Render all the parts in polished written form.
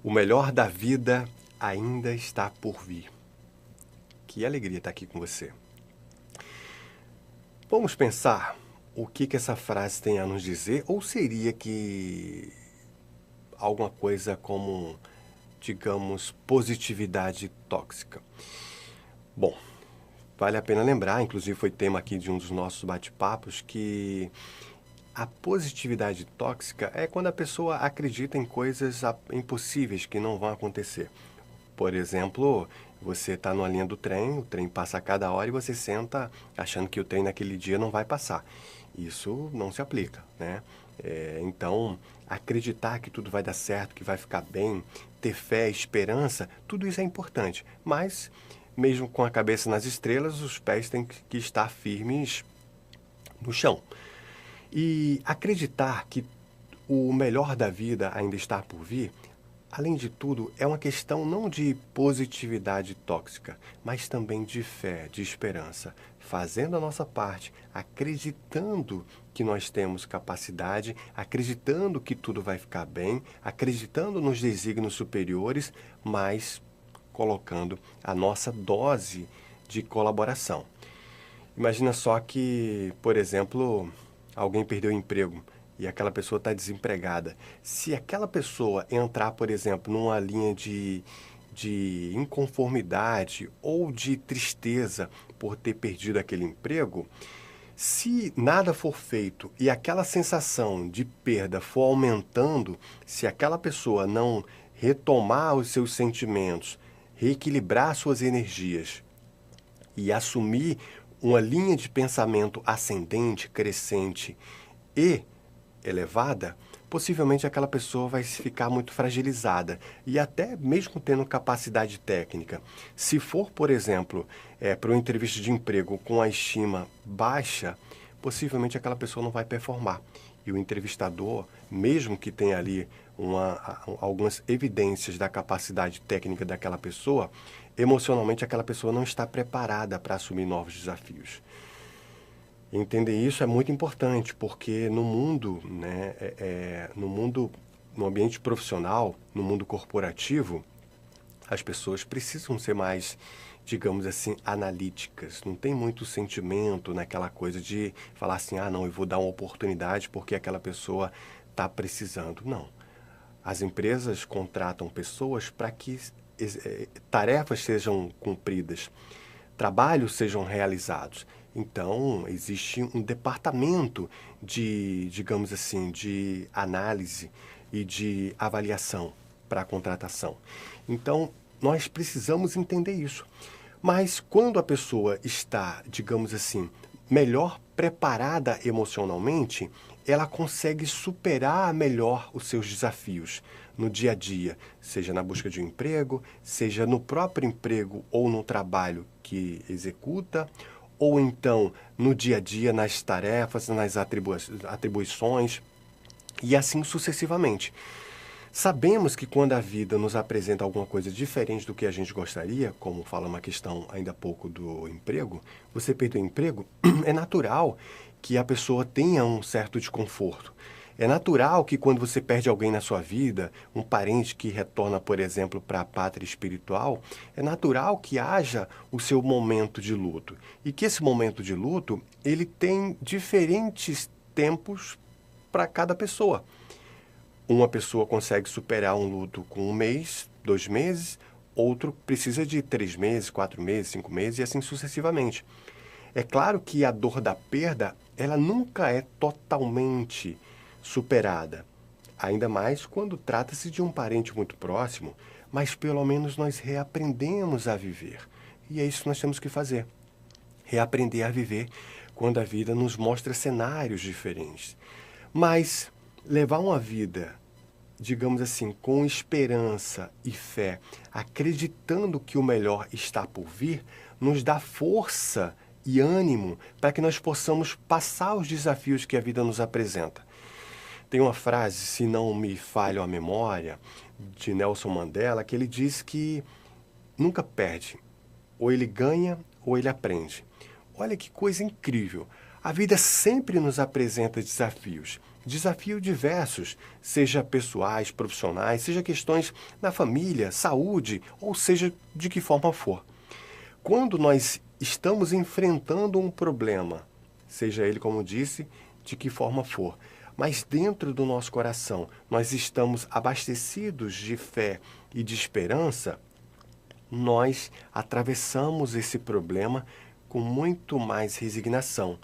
O melhor da vida ainda está por vir. Que alegria estar aqui com você. Vamos pensar o que essa frase tem a nos dizer, ou seria que alguma coisa como, digamos, positividade tóxica? Bom, vale a pena lembrar, inclusive foi tema aqui de um dos nossos bate-papos, que a positividade tóxica é quando a pessoa acredita em coisas impossíveis que não vão acontecer. Por exemplo, você está numa linha do trem, o trem passa a cada hora e você senta achando que o trem naquele dia não vai passar. Isso não se aplica, né? Então, acreditar que tudo vai dar certo, que vai ficar bem, ter fé, esperança, tudo isso é importante. Mas, mesmo com a cabeça nas estrelas, os pés têm que estar firmes no chão. E acreditar que o melhor da vida ainda está por vir, além de tudo, é uma questão não de positividade tóxica, mas também de fé, de esperança, fazendo a nossa parte, acreditando que nós temos capacidade, acreditando que tudo vai ficar bem, acreditando nos desígnios superiores, mas colocando a nossa dose de colaboração. Imagina só que, por exemplo, alguém perdeu o emprego e aquela pessoa está desempregada. Se aquela pessoa entrar, por exemplo, numa linha de inconformidade ou de tristeza por ter perdido aquele emprego, se nada for feito e aquela sensação de perda for aumentando, se aquela pessoa não retomar os seus sentimentos, reequilibrar suas energias e assumir uma linha de pensamento ascendente, crescente e elevada, possivelmente aquela pessoa vai ficar muito fragilizada. E até mesmo tendo capacidade técnica, se for, por exemplo, para uma entrevista de emprego com a estima baixa, possivelmente aquela pessoa não vai performar. E o entrevistador, mesmo que tenha ali algumas evidências da capacidade técnica daquela pessoa, emocionalmente aquela pessoa não está preparada para assumir novos desafios. Entender isso é muito importante, porque no mundo, né, no ambiente profissional, no mundo corporativo, as pessoas precisam ser mais, digamos assim, analíticas. Não tem muito sentimento naquela coisa de falar assim, não, eu vou dar uma oportunidade porque aquela pessoa está precisando. Não. As empresas contratam pessoas para que tarefas sejam cumpridas, trabalhos sejam realizados. Então, existe um departamento de, digamos assim, de análise e de avaliação para a contratação. Então, nós precisamos entender isso. Mas quando a pessoa está, digamos assim, melhor preparada emocionalmente, ela consegue superar melhor os seus desafios no dia a dia, seja na busca de um emprego, seja no próprio emprego ou no trabalho que executa, ou então no dia a dia, nas tarefas, nas atribuições, e assim sucessivamente. Sabemos que quando a vida nos apresenta alguma coisa diferente do que a gente gostaria, como fala uma questão ainda há pouco do emprego, você perdeu o emprego, é natural que a pessoa tenha um certo desconforto. É natural que quando você perde alguém na sua vida, um parente que retorna, por exemplo, para a pátria espiritual, é natural que haja o seu momento de luto. E que esse momento de luto, ele tem diferentes tempos para cada pessoa. Uma pessoa consegue superar um luto com 1 mês, 2 meses, outro precisa de 3 meses, 4 meses, 5 meses e assim sucessivamente. É claro que a dor da perda, ela nunca é totalmente superada. Ainda mais quando trata-se de um parente muito próximo, mas pelo menos nós reaprendemos a viver. E é isso que nós temos que fazer. Reaprender a viver quando a vida nos mostra cenários diferentes. Mas levar uma vida, digamos assim, com esperança e fé, acreditando que o melhor está por vir, nos dá força e ânimo para que nós possamos passar os desafios que a vida nos apresenta. Tem uma frase, se não me falha a memória, de Nelson Mandela, que ele diz que nunca perde. Ou ele ganha ou ele aprende. Olha que coisa incrível. A vida sempre nos apresenta desafios. desafios diversos, seja pessoais, profissionais, seja questões na família, saúde, ou seja de que forma for. Quando nós estamos enfrentando um problema, seja ele, como disse, de que forma for, mas dentro do nosso coração nós estamos abastecidos de fé e de esperança, nós atravessamos esse problema com muito mais resignação.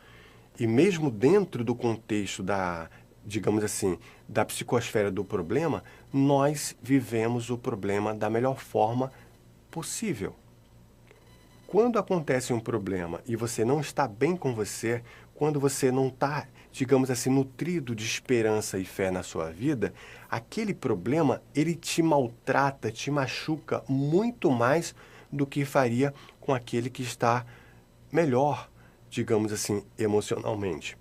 E mesmo dentro do contexto da, digamos assim, da psicosfera do problema, nós vivemos o problema da melhor forma possível. Quando acontece um problema e você não está bem com você, quando você não está, digamos assim, nutrido de esperança e fé na sua vida, aquele problema, ele te maltrata, te machuca muito mais do que faria com aquele que está melhor, digamos assim, emocionalmente.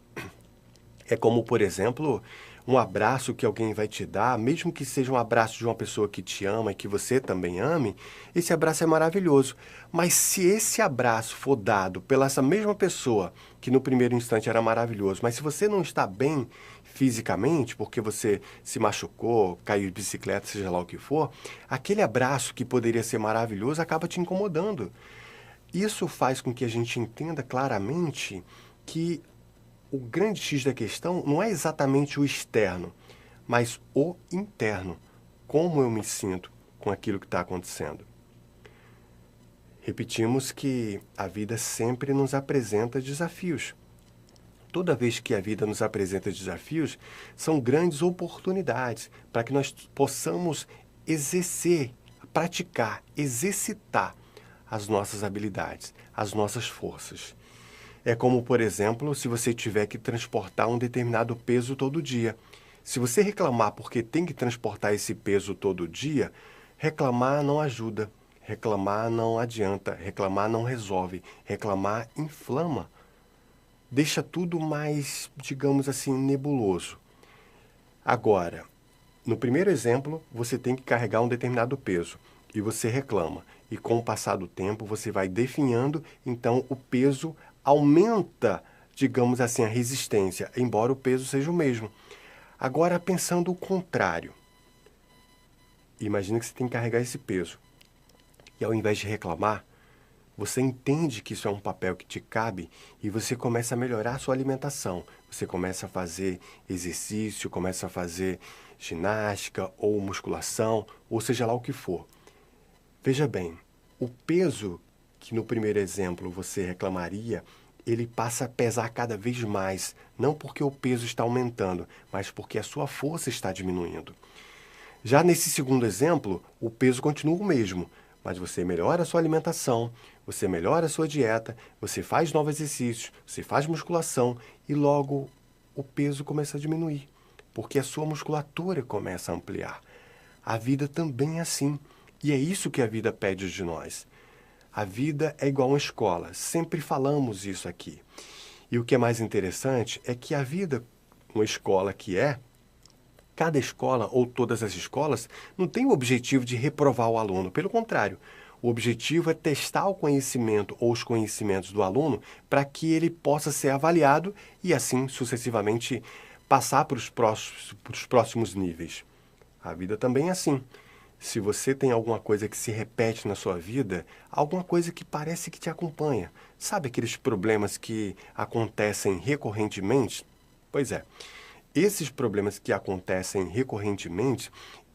É como, por exemplo, um abraço que alguém vai te dar, mesmo que seja um abraço de uma pessoa que te ama e que você também ame, esse abraço é maravilhoso. Mas se esse abraço for dado pela essa mesma pessoa, que no primeiro instante era maravilhoso, mas se você não está bem fisicamente, porque você se machucou, caiu de bicicleta, seja lá o que for, aquele abraço que poderia ser maravilhoso acaba te incomodando. Isso faz com que a gente entenda claramente que o grande X da questão não é exatamente o externo, mas o interno. Como eu me sinto com aquilo que está acontecendo. Repetimos que a vida sempre nos apresenta desafios. Toda vez que a vida nos apresenta desafios, são grandes oportunidades para que nós possamos exercer, praticar, exercitar as nossas habilidades, as nossas forças. É como, por exemplo, se você tiver que transportar um determinado peso todo dia. Se você reclamar porque tem que transportar esse peso todo dia, reclamar não ajuda, reclamar não adianta, reclamar não resolve, reclamar inflama. Deixa tudo mais, digamos assim, nebuloso. Agora, no primeiro exemplo, você tem que carregar um determinado peso e você reclama. E com o passar do tempo, você vai definhando, então o peso aumenta, digamos assim, a resistência, embora o peso seja o mesmo. Agora, pensando o contrário. Imagina que você tem que carregar esse peso. E ao invés de reclamar, você entende que isso é um papel que te cabe e você começa a melhorar a sua alimentação. Você começa a fazer exercício, começa a fazer ginástica ou musculação, ou seja lá o que for. Veja bem, o peso que no primeiro exemplo você reclamaria, ele passa a pesar cada vez mais, não porque o peso está aumentando, mas porque a sua força está diminuindo. Já nesse segundo exemplo, o peso continua o mesmo, mas você melhora a sua alimentação, você melhora a sua dieta, você faz novos exercícios, você faz musculação e logo o peso começa a diminuir, porque a sua musculatura começa a ampliar. A vida também é assim, e é isso que a vida pede de nós. A vida é igual a uma escola, sempre falamos isso aqui. E o que é mais interessante é que a vida, uma escola que é, cada escola ou todas as escolas não tem o objetivo de reprovar o aluno. Pelo contrário, o objetivo é testar o conhecimento ou os conhecimentos do aluno para que ele possa ser avaliado e assim sucessivamente passar para os próximos níveis. A vida também é assim. Se você tem alguma coisa que se repete na sua vida, alguma coisa que parece que te acompanha, sabe aqueles problemas que acontecem recorrentemente? Pois é. Esses problemas que acontecem recorrentemente,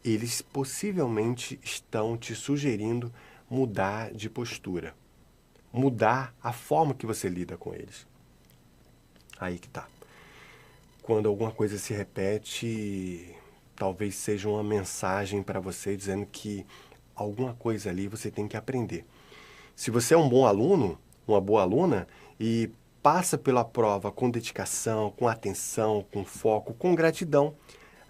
eles possivelmente estão te sugerindo mudar de postura, mudar a forma que você lida com eles. Aí que tá. Quando alguma coisa se repete, talvez seja uma mensagem para você dizendo que alguma coisa ali você tem que aprender. Se você é um bom aluno, uma boa aluna, e passa pela prova com dedicação, com atenção, com foco, com gratidão,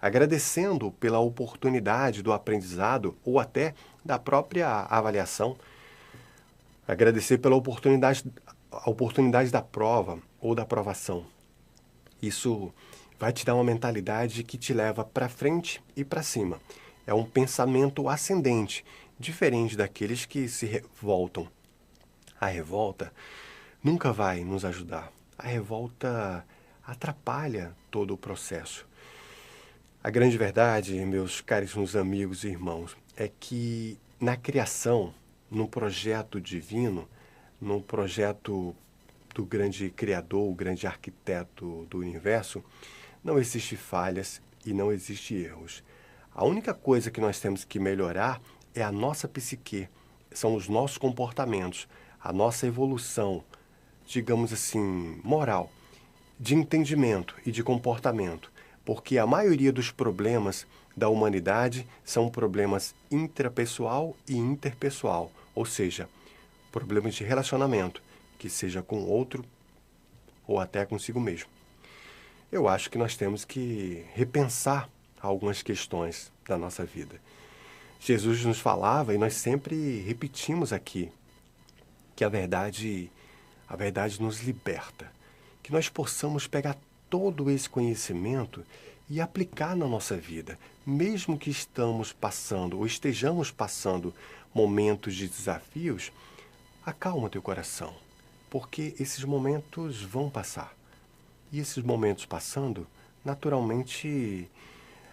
agradecendo pela oportunidade do aprendizado ou até da própria avaliação, agradecer pela oportunidade da prova ou da aprovação. Isso vai te dar uma mentalidade que te leva para frente e para cima. É um pensamento ascendente, diferente daqueles que se revoltam. A revolta nunca vai nos ajudar. A revolta atrapalha todo o processo. A grande verdade, meus caríssimos amigos e irmãos, é que na criação, num projeto divino, num projeto do grande Criador, o grande arquiteto do universo, não existe falhas e não existe erros. A única coisa que nós temos que melhorar é a nossa psique, são os nossos comportamentos, a nossa evolução, digamos assim, moral, de entendimento e de comportamento, porque a maioria dos problemas da humanidade são problemas intrapessoal e interpessoal, ou seja, problemas de relacionamento, que seja com outro ou até consigo mesmo. Eu acho que nós temos que repensar algumas questões da nossa vida. Jesus nos falava, e nós sempre repetimos aqui, que a verdade nos liberta. Que nós possamos pegar todo esse conhecimento e aplicar na nossa vida, mesmo que estamos passando ou estejamos passando momentos de desafios, acalma teu coração, porque esses momentos vão passar. E esses momentos passando, naturalmente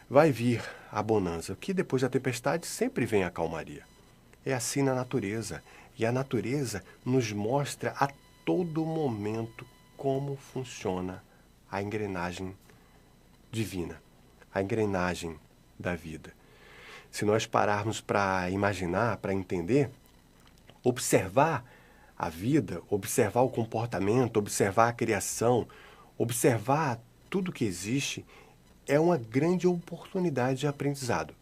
vai vir a bonança, que depois da tempestade sempre vem a calmaria. É assim na natureza, e a natureza nos mostra a todo momento como funciona a engrenagem divina, a engrenagem da vida. Se nós pararmos para imaginar, para entender, observar a vida, observar o comportamento, observar a criação, observar tudo que existe, é uma grande oportunidade de aprendizado.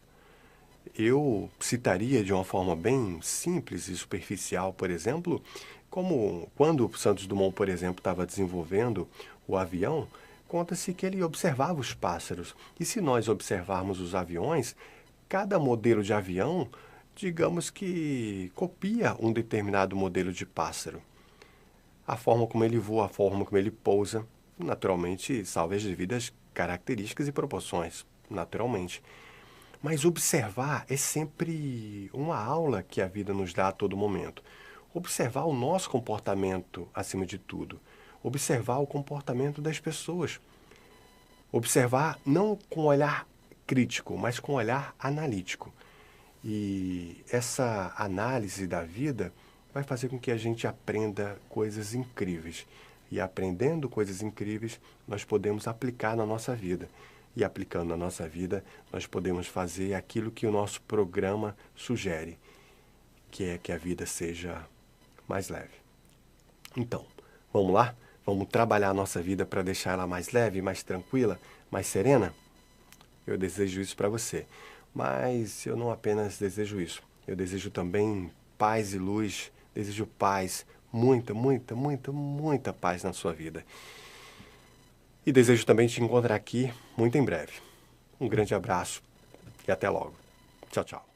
Eu citaria de uma forma bem simples e superficial, por exemplo, como quando Santos Dumont, por exemplo, estava desenvolvendo o avião, conta-se que ele observava os pássaros. E se nós observarmos os aviões, cada modelo de avião, digamos que copia um determinado modelo de pássaro. A forma como ele voa, a forma como ele pousa, naturalmente salve as devidas características e proporções, naturalmente. Mas observar é sempre uma aula que a vida nos dá a todo momento. Observar o nosso comportamento acima de tudo. Observar o comportamento das pessoas. Observar não com olhar crítico, mas com olhar analítico. E essa análise da vida vai fazer com que a gente aprenda coisas incríveis. E aprendendo coisas incríveis, nós podemos aplicar na nossa vida. E aplicando na nossa vida, nós podemos fazer aquilo que o nosso programa sugere, que é que a vida seja mais leve. Então, vamos lá? Vamos trabalhar a nossa vida para deixar ela mais leve, mais tranquila, mais serena? Eu desejo isso para você. Mas eu não apenas desejo isso. Eu desejo também paz e luz, desejo paz, muita, muita, muita, muita paz na sua vida. E desejo também te encontrar aqui muito em breve. Um grande abraço e até logo. Tchau, tchau.